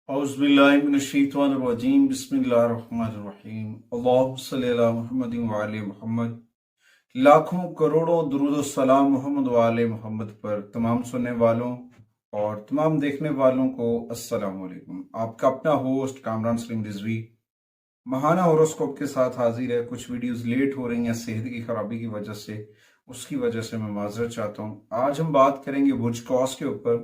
औज़ुबिल्लाहिमिनश्शैतानिर्रजीम बिस्मिल्लाहिर्रहमानिर्रहीम अल्लाहुम्मा सल्लि अला मुहम्मदिन व आले मुहम्मद। लाखों करोड़ों दुरूद सलाम मोहम्मद व आले मोहम्मद पर तमाम सुनने वालों और तमाम देखने वालों को अस्सलाम वालेकुम। आपका अपना होस्ट कामरान सलीम रिजवी महाना होरोस्कोप के साथ हाजिर है। कुछ वीडियोस लेट हो रही हैं सेहत की खराबी की वजह से, उसकी वजह से मैं माजरत चाहता हूँ। आज हम बात करेंगे बुर्ज कॉस के ऊपर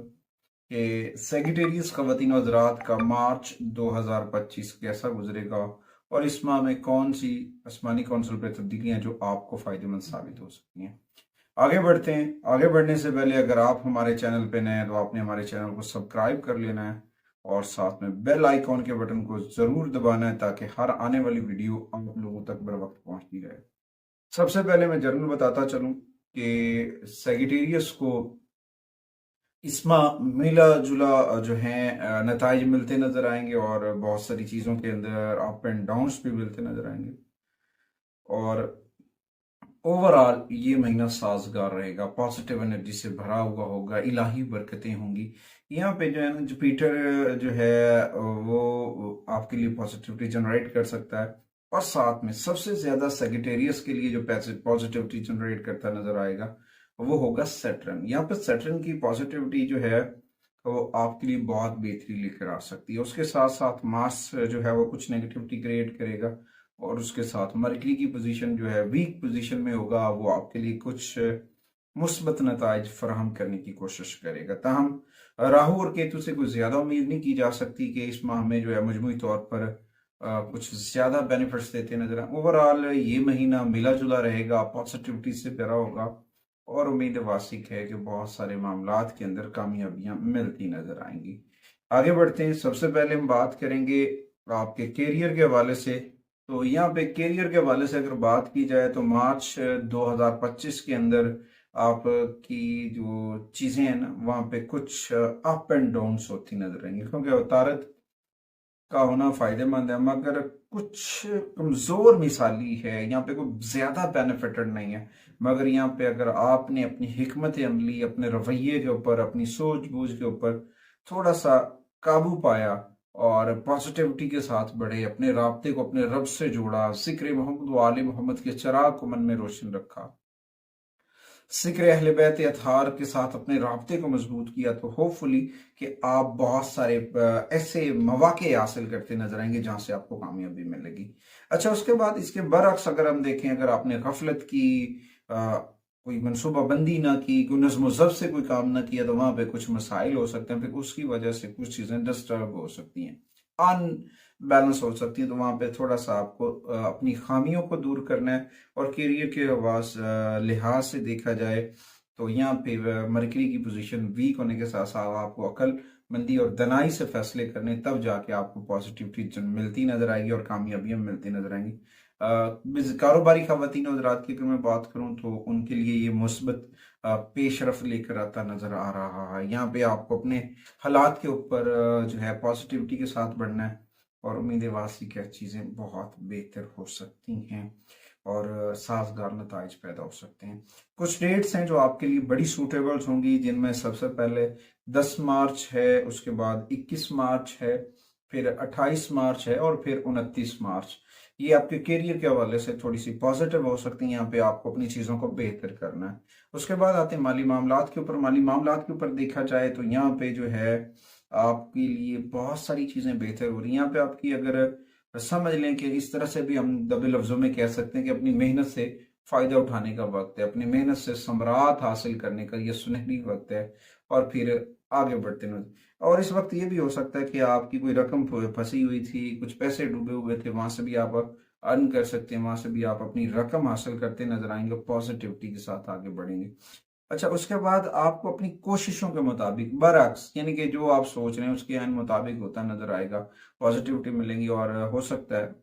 कि सेगिटेरियस ख़वातीन हज़रात का मार्च 2025 कैसा गुजरेगा और इस माह में कौन सी आसमानी कौंसल पर तब्दीलियां जो आपको फ़ायदेमंद साबित हो सकती हैं। आगे बढ़ते हैं। आगे बढ़ने से पहले अगर आप हमारे चैनल पे नए हैं तो आपने हमारे चैनल को सब्सक्राइब कर लेना है और साथ में बेल आइकॉन के बटन को ज़रूर दबाना है ताकि हर आने वाली वीडियो आप लोगों तक बर वक्त पहुँचती रहे। सबसे पहले मैं जरूर बताता चलूँ कि सेगिटेरियस को इस माह मिला जुला जो है नताइज मिलते नजर आएंगे और बहुत सारी चीज़ों के अंदर अप एंड डाउन्स भी मिलते नजर आएंगे और ओवरऑल ये महीना साजगार रहेगा, पॉजिटिव एनर्जी से भरा हुआ होगा, इलाही बरकतें होंगी। यहाँ पे जो है ना जुपिटर जो है वो आपके लिए पॉजिटिविटी जनरेट कर सकता है और साथ में सबसे ज्यादा सेगिटेरियस के लिए जो पॉजिटिविटी जनरेट करता नजर आएगा वो होगा सैटर्न। यहाँ पे सैटर्न की पॉजिटिविटी जो है वो आपके लिए बहुत बेहतरी लेकर आ सकती है। उसके साथ साथ मार्स जो है वो कुछ नेगेटिविटी क्रिएट करेगा और उसके साथ मरकरी की पोजीशन जो है वीक पोजीशन में होगा, वो आपके लिए कुछ मुस्बत नताइज फराहम करने की कोशिश करेगा। ताहम राहु और केतु से कुछ ज्यादा उम्मीद नहीं की जा सकती कि इस माह में जो है मजमूई तौर पर कुछ ज्यादा बेनिफिट्स देते नजर आए। ओवरऑल ये महीना मिला जुला रहेगा, पॉजिटिविटी से भरा होगा और उम्मीद वासिक है कि बहुत सारे मामलात के अंदर कामयाबियां मिलती नजर आएंगी। आगे बढ़ते हैं। सबसे पहले हम बात करेंगे आपके कैरियर के हवाले से। तो यहाँ पे कैरियर के हवाले से अगर बात की जाए तो मार्च 2025 के अंदर आपकी जो चीजें हैं ना वहाँ पे कुछ अप एंड डाउन्स होती नजर आएंगी, क्योंकि अवतारत का होना फायदेमंद है मगर कुछ कमजोर मिसाली है। यहाँ पे कोई ज्यादा बेनिफिटेड नहीं है, मगर यहाँ पे अगर आपने अपनी हिकमत अमली, अपने रवैये के ऊपर, अपनी सोच बूझ के ऊपर थोड़ा सा काबू पाया और पॉजिटिविटी के साथ बढ़े, अपने राब्ते को अपने रब से जोड़ा, जिक्र मोहम्मद व आले मोहम्मद के चराग को मन में रोशन रखा, जिक्र अहले बैत अतहार के साथ अपने राब्ते को मजबूत किया, तो होपफुली कि आप बहुत सारे ऐसे मौके हासिल करते नजर आएंगे जहां से आपको कामयाबी मिलेगी। अच्छा, उसके बाद इसके बरअक्स अगर हम देखें, अगर आपने गफलत की, कोई मनसूबाबंदी ना की, कोई नज़्म ज़ब्त से कोई काम ना किया, तो वहां पे कुछ मसाइल हो सकते हैं, फिर उसकी वजह से कुछ चीजें डिस्टर्ब हो सकती हैं, अनबैलेंस हो सकती है। तो वहां पे थोड़ा सा आपको अपनी खामियों को दूर करना है। और कैरियर के लिहाज से देखा जाए तो यहाँ पे मरकरी की पोजीशन वीक होने के साथ साथ आपको अकल मंदी और दनाई से फैसले करने, तब जाके आपको पॉजिटिविटी मिलती नजर आएगी और कामयाबियां मिलती नजर आएंगी। कारोबारी खवातीन हज़रात की अगर मैं बात करूं तो उनके लिए ये मुस्बत पेशरफ लेकर आता नजर आ रहा है। यहाँ पे आपको अपने हालात के ऊपर जो है पॉजिटिविटी के साथ बढ़ना है और उम्मीद वासी क्या चीज़ें बहुत बेहतर हो सकती हैं और साजगार नताइज पैदा हो सकते हैं। कुछ डेट्स हैं जो आपके लिए बड़ी सूटेबल्स होंगी, जिनमें सबसे पहले 10 मार्च है, उसके बाद 21 मार्च है, फिर 28 मार्च है और फिर 29 मार्च। ये आपके कैरियर के हवाले से थोड़ी सी पॉजिटिव हो सकती है। यहाँ पे आपको अपनी चीज़ों को बेहतर करना है। उसके बाद आते हैं माली मामलात के ऊपर। माली मामलात के ऊपर देखा जाए तो यहाँ पे जो है आपके लिए बहुत सारी चीज़ें बेहतर हो रही हैं। यहाँ पे आपकी अगर समझ लें कि इस तरह से भी हम दबे लफ्जों में कह सकते हैं कि अपनी मेहनत से फायदा उठाने का वक्त है, अपनी मेहनत से समरात हासिल करने का ये सुनहरी वक्त है और फिर आगे बढ़ते हैं। और इस वक्त ये भी हो सकता है कि आपकी कोई रकम फंसी हुई थी, कुछ पैसे डूबे हुए थे, वहां से भी आप अर्न कर सकते हैं, वहां से भी आप अपनी रकम हासिल करते नजर आएंगे, पॉजिटिविटी के साथ आगे बढ़ेंगे। अच्छा, उसके बाद आपको अपनी कोशिशों के मुताबिक बरअक्स, यानी कि जो आप सोच रहे हैं उसके अन मुताबिक होता नजर आएगा, पॉजिटिविटी मिलेंगी और हो सकता है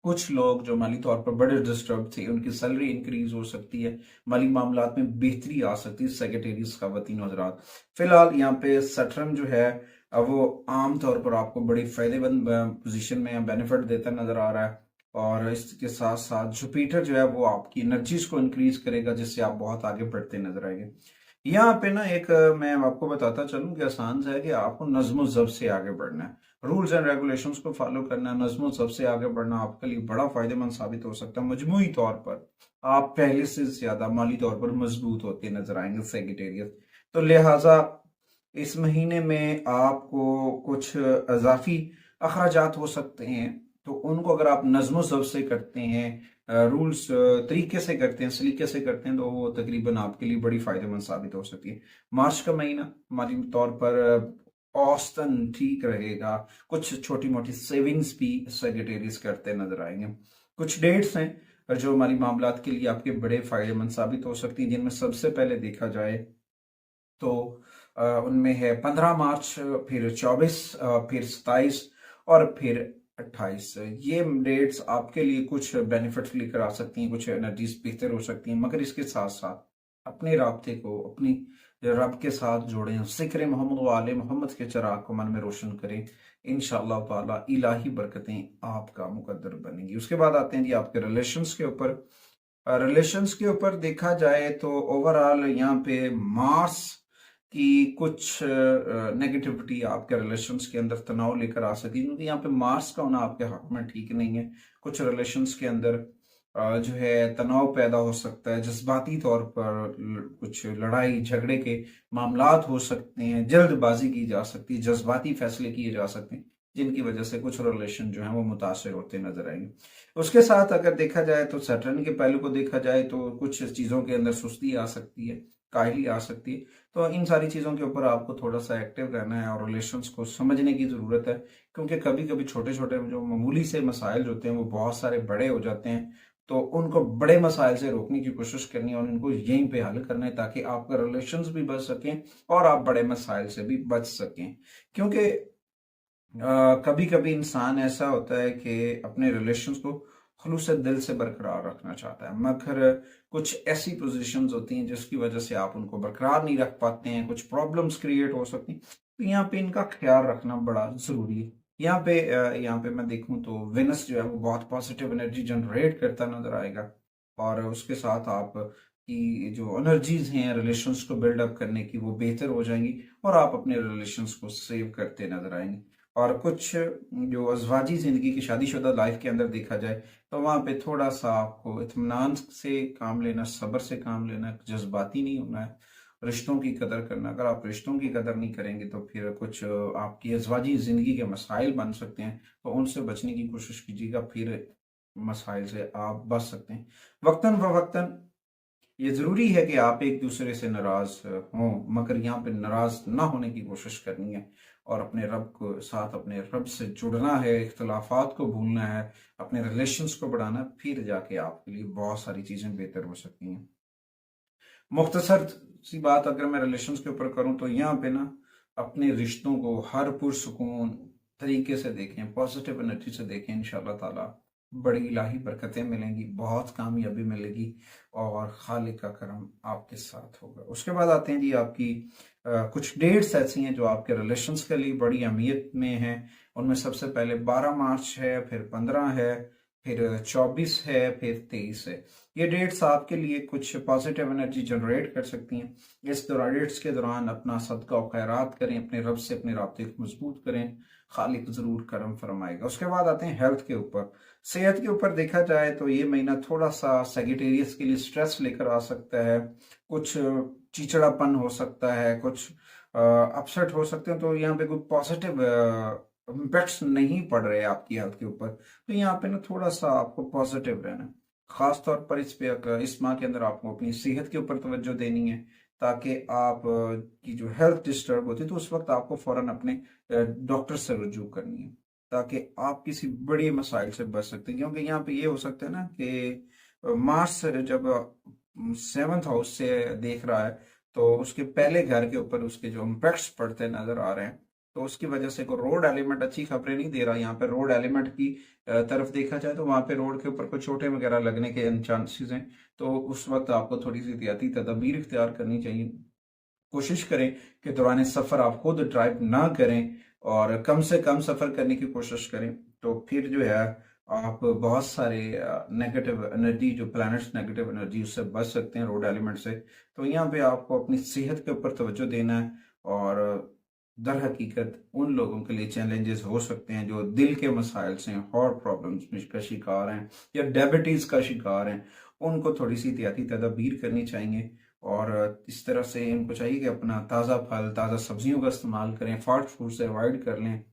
कुछ लोग जो माली तौर पर बड़े डिस्टर्ब थे उनकी सैलरी इंक्रीज हो सकती है, माली मामलात में बेहतरी आ सकती है। सेक्रेटरीज खवातीन हज़रात, फिलहाल यहाँ पे सटरन जो है वो आम तौर पर आपको बड़ी फायदेमंद पोजीशन में बेनिफिट देता नजर आ रहा है और इसके साथ साथ जुपिटर जो है वो आपकी एनर्जीज को इंक्रीज करेगा, जिससे आप बहुत आगे बढ़ते नजर आएंगे। यहाँ पे ना एक मैं आपको बताता चलूं कि आसान सा है कि आपको नज्म ज़ब्त से आगे बढ़ना है, रूल्स एंड रेगुलेशंस को फॉलो करना है, नज्म ज़ब्त से आगे बढ़ना आपके लिए बड़ा फायदेमंद साबित हो सकता है। मजमूई तौर पर आप पहले से ज्यादा माली तौर पर मजबूत होते नजर आएंगे सेक्रेटेरियत। तो लिहाजा इस महीने में आपको कुछ अजाफी अखराजात हो सकते हैं, तो उनको अगर आप नज्म ज़ब्त से करते हैं, रूल्स तरीके से करते हैं, सलीके से करते हैं, तो वो तकरीबन आपके लिए बड़ी फायदेमंद साबित हो सकती है। मार्च का महीना माली तौर पर औसतन ठीक रहेगा। कुछ छोटी मोटी सेविंग्स भी सेक्रेटरीज करते नजर आएंगे। कुछ डेट्स हैं जो हमारी मामलात के लिए आपके बड़े फायदेमंद साबित हो सकती हैं, जिनमें सबसे पहले देखा जाए तो उनमें है 15 मार्च, फिर 24, फिर 27 और फिर 28। ये डेट्स आपके लिए कुछ बेनिफिट्स लेकर आ सकती हैं, कुछ एनर्जीज बेहतर हो सकती हैं, मगर इसके साथ साथ अपने राब्ते को अपनी रब के साथ जोड़ें, जिक्र मोहम्मद वाले मोहम्मद के चिराग को मन में रोशन करें। इंशाअल्लाह ताला इलाही बरकतें आपका मुकद्दर बनेंगी। उसके बाद आते हैं जी आपके रिलेशंस के ऊपर। रिलेशंस के ऊपर देखा जाए तो ओवरऑल यहाँ पे मार्स की कुछ नेगेटिविटी आपके रिलेशंस के अंदर तनाव लेकर आ सकती है, क्योंकि यहाँ पे मार्स का होना आपके हक में ठीक नहीं है। कुछ रिलेशंस के अंदर जो है तनाव पैदा हो सकता है, जज्बाती तौर पर कुछ लड़ाई झगड़े के मामलात हो सकते हैं, जल्दबाजी की जा सकती है, जज्बाती फैसले किए जा सकते हैं, जिनकी वजह से कुछ रिलेशन जो है वो मुतासर होते नजर आएंगे। उसके साथ अगर देखा जाए तो सैटर्न के पहलू को देखा जाए तो कुछ चीजों के अंदर सुस्ती आ सकती है, काहली आ सकती है। तो इन सारी चीजों के ऊपर आपको थोड़ा सा एक्टिव रहना है और रिलेशंस को समझने की जरूरत है, क्योंकि कभी कभी छोटे छोटे जो मामूली से मसाइल होते हैं वो बहुत सारे बड़े हो जाते हैं। तो उनको बड़े मसाइल से रोकने की कोशिश करनी है और उनको यहीं पे हल करना है, ताकि आपका रिलेशंस भी बच सकें और आप बड़े मसाइल से भी बच सकें। क्योंकि कभी कभी इंसान ऐसा होता है कि अपने रिलेशंस को खुलूस दिल से बरकरार रखना चाहता है, मगर कुछ ऐसी पोजीशंस होती हैं जिसकी वजह से आप उनको बरकरार नहीं रख पाते हैं, कुछ प्रॉब्लम्स क्रिएट हो सकती हैं। तो यहाँ पे इनका ख्याल रखना बड़ा जरूरी है। यहाँ पे मैं देखूं तो वेनस जो है वो बहुत पॉजिटिव एनर्जी जनरेट करता नजर आएगा, और उसके साथ आप की जो एनर्जीज हैं रिलेशंस को बिल्डअप करने की वो बेहतर हो जाएंगी, और आप अपने रिलेशंस को सेव करते नजर आएंगे। और कुछ जो अजवाजी जिंदगी की शादीशुदा लाइफ के अंदर देखा जाए तो वहां पे थोड़ा सा आपको इत्मीनान से काम लेना, सब्र से काम लेना, जज्बाती नहीं होना है, रिश्तों की कदर करना। अगर आप रिश्तों की कदर नहीं करेंगे तो फिर कुछ आपकी अजवाजी जिंदगी के मसाइल बन सकते हैं, तो उनसे बचने की कोशिश कीजिएगा, फिर मसाइल से आप बच सकते हैं। वक्तन फवक्तन ये जरूरी है कि आप एक दूसरे से नाराज हों, मगर यहाँ पे नाराज ना होने की कोशिश करनी है और अपने रब को साथ अपने रब से जुड़ना है, इख्तलाफात को भूलना है, अपने रिलेशंस को बढ़ाना है, फिर जाके आपके लिए बहुत सारी चीजें बेहतर हो सकती हैं। मुख्तसर सी बात अगर मैं रिलेशंस के ऊपर करूं तो यहाँ पे ना अपने रिश्तों को हर पुरसुकून तरीके से देखें, पॉजिटिव एनर्जी से देखें। इंशाल्लाह ताला बड़ी इलाही बरकतें मिलेंगी, बहुत कामयाबी मिलेगी और खालिक का करम आपके साथ होगा। उसके बाद आते हैं जी आपकी कुछ डेट्स ऐसी हैं जो आपके रिलेशंस के लिए बड़ी अहमियत में हैं। उनमें सबसे पहले 12 मार्च है, फिर 15 है, फिर 24 है, फिर 23 है। ये डेट्स आपके लिए कुछ पॉजिटिव एनर्जी जनरेट कर सकती हैं। इस दौरान डेट्स के दौरान अपना सदका और खैरात करें, अपने रब से अपने राब्ते को मजबूत करें, खालिक जरूर करम फरमाएगा। उसके बाद आते हैं हेल्थ के ऊपर। सेहत के ऊपर देखा जाए तो ये महीना थोड़ा सा सेगिटेरियस के लिए स्ट्रेस लेकर आ सकता है, कुछ चिड़चिड़ापन हो सकता है, कुछ अपसेट हो सकते हैं। तो यहाँ पे कोई पॉजिटिव इम्पैक्ट्स नहीं पड़ रहे आपकी हेल्थ के ऊपर, तो यहाँ पे ना थोड़ा सा आपको पॉजिटिव रहना है। खास तौर पर इस माह के अंदर आपको अपनी सेहत के ऊपर तवज्जो देनी है, ताकि आप की जो हेल्थ डिस्टर्ब होती है तो उस वक्त आपको फौरन अपने डॉक्टर से रुजू करनी है, ताकि आप किसी बड़े मसाइल से बच सकते हैं। क्योंकि यहाँ पे ये हो सकता है ना कि मार्स जब 7th हाउस से देख रहा है तो उसके पहले घर के ऊपर उसके जो इम्पैक्ट्स पड़ते नजर आ रहे हैं, तो उसकी वजह से कोई रोड एलिमेंट अच्छी खबरें नहीं दे रहा। यहाँ पे रोड एलिमेंट की तरफ देखा जाए तो वहां पे रोड के ऊपर कुछ चोटें वगैरह लगने के चांसेस हैं, तो उस वक्त आपको थोड़ी सी एहतियाती तदबीर इख्तियार करनी चाहिए। कोशिश करें कि दौरान सफर आप खुद ड्राइव ना करें और कम से कम सफर करने की कोशिश करें, तो फिर जो है आप बहुत सारे नेगेटिव एनर्जी, जो प्लैनेट्स नेगेटिव एनर्जी, उससे बच सकते हैं, रोड एलिमेंट से। तो यहाँ पे आपको अपनी सेहत के ऊपर तवज्जो देना है। और दर हकीकत उन लोगों के लिए चैलेंजेस हो सकते हैं जो दिल के मसाइल से, हार्ट प्रॉब्लम्स का शिकार हैं या डायबिटीज़ का शिकार हैं, उनको थोड़ी सी एहतियाती तदाबीर करनी चाहिए। और इस तरह से इनको चाहिए कि अपना ताज़ा फल, ताज़ा सब्जियों का इस्तेमाल करें, फास्ट फूड से अवॉइड कर लें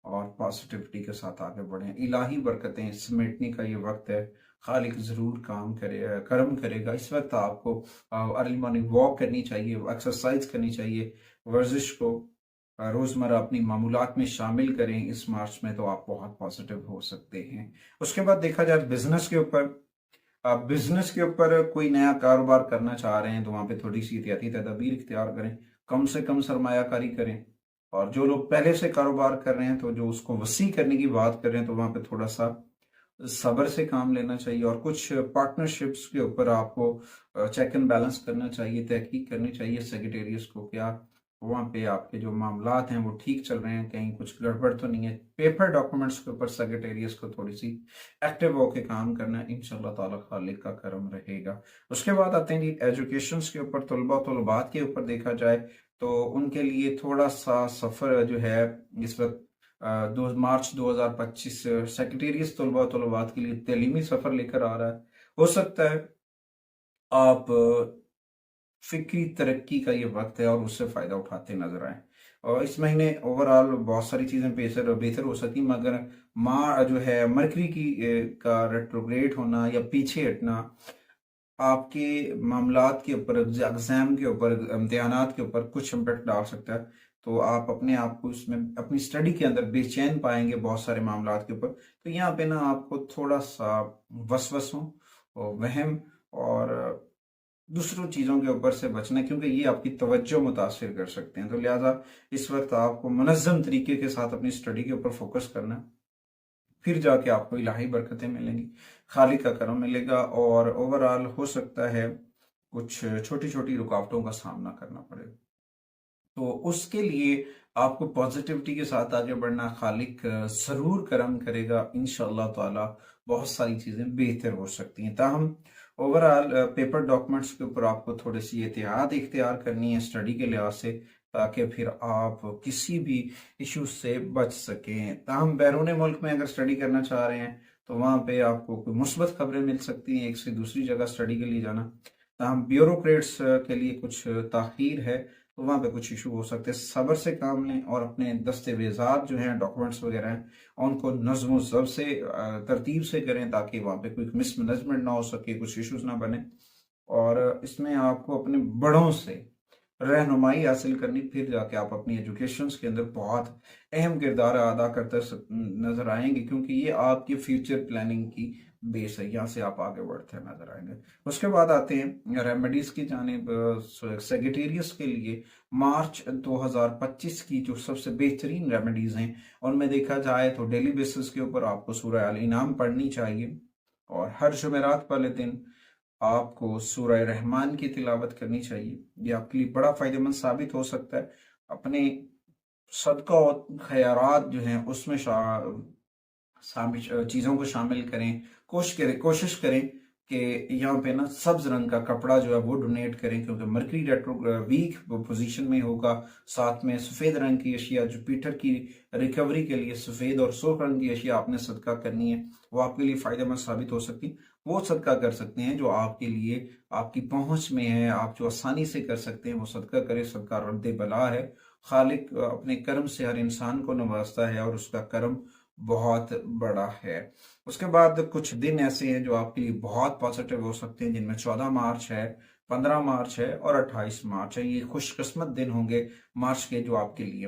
और पॉजिटिविटी के साथ आगे बढ़ें। इलाही बरकतें समेटने का ये वक्त है। खालिक ज़रूर काम करे, करम करेगा। इस वक्त आपको अर्ली मॉर्निंग वॉक करनी चाहिए, एक्सरसाइज करनी चाहिए, वर्जिश को रोज़मर्रा अपनी मामूलात में शामिल करें इस मार्च में, तो आप बहुत पॉजिटिव हो सकते हैं। उसके बाद देखा जाए बिजनेस के ऊपर, आप बिजनेस के ऊपर कोई नया कारोबार करना चाह रहे हैं तो वहां पे थोड़ी सी एहतियाती तदाबीर इख्तियार करें, कम से कम सरमायाकारी करें। और जो लोग पहले से कारोबार कर रहे हैं, तो जो उसको वसी करने की बात कर रहे हैं, तो वहां पे थोड़ा सा सब्र से काम लेना चाहिए। और कुछ पार्टनरशिप्स के ऊपर आपको चेक एंड बैलेंस करना चाहिए, तहकीक करनी चाहिए सेक्रेटेरियस को, क्या वहाँ पे आपके जो मामलात हैं वो ठीक चल रहे हैं, कहीं कुछ गड़बड़ तो नहीं है। पेपर डॉक्यूमेंट्स के ऊपर सेक्रेटेरियस को थोड़ी सी एक्टिव होकर काम करना है, इंशाल्लाह ताला खालिक का करम रहेगा। उसके बाद आते हैं जी एजुकेशन के ऊपर, तलबात के ऊपर देखा जाए तो उनके लिए थोड़ा सा सफ़र जो है इस वक्त 2 मार्च 2025 सेक्रेटेरियस तलबात के लिए तलीमी सफ़र लेकर आ रहा है। हो सकता है आप फिक्री तरक्की का ये वक्त है और उससे फ़ायदा उठाते नजर आए। और इस महीने ओवरऑल बहुत सारी चीज़ें बेहतर बेहतर हो सकती, मगर माँ जो है मरकरी की का रेट्रोग्रेड होना या पीछे हटना आपके मामलात के ऊपर, एग्जाम के ऊपर, इम्तिहानात के ऊपर कुछ इम्पेक्ट डाल सकता है। तो आप अपने आप को इसमें अपनी स्टडी के अंदर बेचैन पाएंगे बहुत सारे मामलात के ऊपर। तो यहाँ पे ना आपको थोड़ा सा वसवसों और वहम और दूसरों चीज़ों के ऊपर से बचना है, क्योंकि ये आपकी तवज्जो मुतासिर कर सकते हैं। तो लिहाजा इस वक्त आपको मुनज़्ज़म तरीके के साथ अपनी स्टडी के ऊपर फोकस करना है, फिर जाके आपको इलाही बरकतें मिलेंगी, खालिक का करम मिलेगा। और ओवरऑल हो सकता है कुछ छोटी छोटी रुकावटों का सामना करना पड़े, तो उसके लिए आपको पॉजिटिविटी के साथ आगे बढ़ना, खालिक जरूर करम करेगा इंशाअल्लाह ताला। बहुत सारी चीजें बेहतर हो सकती हैं। ताहम ओवरऑल पेपर डॉक्यूमेंट्स के ऊपर आपको थोड़ी सी एहतियात इख्तियार करनी है स्टडी के लिहाज से, ताकि फिर आप किसी भी इशू से बच सकें। ताहम बैरून मुल्क में अगर स्टडी करना चाह रहे हैं तो वहाँ पे आपको कोई मुस्बत खबरें मिल सकती हैं एक से दूसरी जगह स्टडी के लिए जाना। ताहम ब्यूरोक्रेट्स के लिए कुछ ताखीर है, तो वहाँ पे कुछ इशू हो सकते हैं। सब्र से काम लें और अपने दस्तावेजात जो हैं, डॉक्यूमेंट्स वगैरह हैं, उनको नज़्म ज़ब्त से तरतीब से करें, ताकि वहाँ पे कोई मिसमैनेजमेंट ना हो सके, कुछ इश्यूज ना बने। और इसमें आपको अपने बड़ों से रहनुमाई हासिल करनी, फिर जाके आप अपनी एजुकेशन के अंदर बहुत अहम किरदार अदा करते नजर आएंगे, क्योंकि ये आपकी फ्यूचर प्लानिंग की बेस है। यहाँ से आप आगे बढ़ते नजर आएंगे। उसके बाद आते हैं रेमेडीज की जानिब। सेक्रेटेरियस के लिए मार्च 2025 की जो सबसे बेहतरीन रेमेडीज हैं, उनमें देखा जाए तो डेली बेसिस के ऊपर आपको सूरह अल इनाम पढ़नी चाहिए, और हर जुमेरात वाले दिन आपको सूरह रहमान की तिलावत करनी चाहिए। ये आपके लिए बड़ा फायदेमंद साबित हो सकता है। अपने सदका और खैरात जो हैं उसमें चीज़ों को शामिल करें। कोशिश करें कि यहाँ पे ना सब्ज रंग का कपड़ा जो है वो डोनेट करें, क्योंकि मरकरी रेट्रो वीक पोजीशन में होगा। साथ में सफ़ेद रंग की अशिया, जुपिटर की रिकवरी के लिए सफ़ेद और सुर्ख रंग की अशिया आपने सदका करनी है, वो आपके लिए फ़ायदेमंद साबित हो सकती। वो सदका कर सकते हैं जो आपके लिए आपकी पहुंच में है, आप जो आसानी से कर सकते हैं, वो सदका करें। सदका रद्द बला है। खालिक अपने कर्म से हर इंसान को नवाजता है और उसका कर्म बहुत बड़ा है। उसके बाद कुछ दिन ऐसे हैं जो आपके लिए बहुत पॉजिटिव हो सकते हैं, जिनमें 14 मार्च है, 15 मार्च है और 28 मार्च है। ये खुशकिस्मत दिन होंगे मार्च के जो आपके लिए।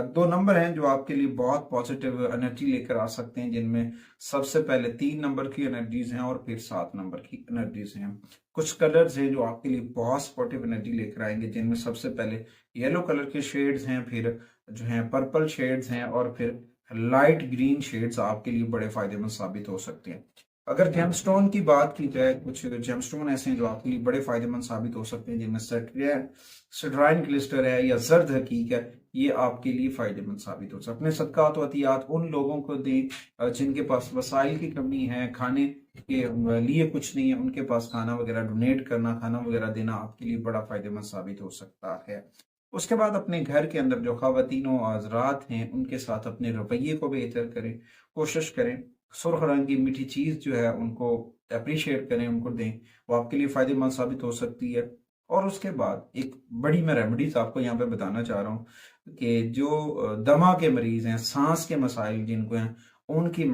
2 नंबर हैं जो आपके लिए बहुत पॉजिटिव एनर्जी लेकर आ सकते हैं, जिनमें सबसे पहले 3 नंबर की एनर्जीज हैं और फिर 7 नंबर की एनर्जीज हैं। कुछ कलर्स हैं जो आपके लिए बहुत सपोर्टिव एनर्जी लेकर आएंगे, जिनमें सबसे पहले येलो कलर के शेड्स हैं, फिर जो हैं पर्पल शेड्स हैं, और फिर लाइट ग्रीन शेड्स आपके लिए बड़े फायदेमंद साबित हो सकते हैं। अगर जेमस्टोन की बात की जाए, कुछ जेमस्टोन ऐसे हैं जो आपके लिए बड़े फायदेमंद साबित हो सकते हैं, जिनमें सिट्राइन क्लिस्टर है या जर्द हकीक है, ये आपके लिए फायदेमंद साबित हो सकते हैं। अपने सदकात व अतियात उन लोगों को दें जिनके पास वसाइल की कमी है, खाने के लिए कुछ नहीं है, उनके पास खाना वगैरह डोनेट करना, खाना वगैरह देना आपके लिए बड़ा फायदेमंद साबित हो सकता है। उसके बाद अपने घर के अंदर जो ख़वातीन व हज़रात हैं उनके साथ अपने रवैये को बेहतर करें, कोशिश करें। सुर्ख रंग की मीठी चीज़ जो है उनको अप्रिशिएट करें, उनको दें, वो आपके लिए फ़ायदेमंद साबित हो सकती है। और उसके बाद एक बड़ी मैं रेमेडीज़ आपको यहाँ पे बताना चाह रहा हूँ कि जो दमा के मरीज़ हैं, सांस के मसाइल जिनको हैं, उनकी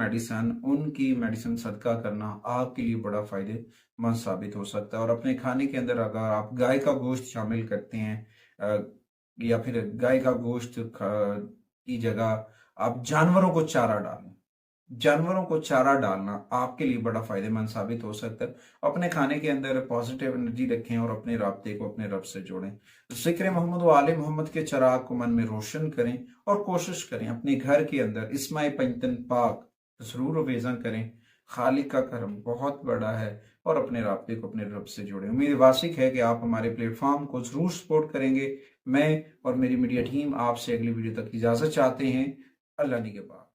मेडिसिन सदका करना आपके लिए बड़ा फ़ायदेमंद साबित हो सकता है। और अपने खाने के अंदर अगर आप गाय का गोश्त शामिल करते हैं, या फिर गाय का गोश्त की जगह आप जानवरों को चारा डालें, जानवरों को चारा डालना आपके लिए बड़ा फायदेमंद साबित हो सकता है। अपने खाने के अंदर पॉजिटिव एनर्जी रखें और अपने राब्ते को अपने रब से जोड़ें। जिक्र मोहम्मद व आले मोहम्मद के चिराग को मन में रोशन करें और कोशिश करें अपने घर के अंदर इस्माई पंजतन पाक जरूर वेज़न करें। खालिक का करम बहुत बड़ा है और अपने राब्ते को अपने रब से जोड़ें। उम्मीद वासिक है कि आप हमारे प्लेटफॉर्म को जरूर सपोर्ट करेंगे। मैं और मेरी मीडिया टीम आपसे अगली वीडियो तक इजाजत चाहते हैं। अल्लाह निगहबान।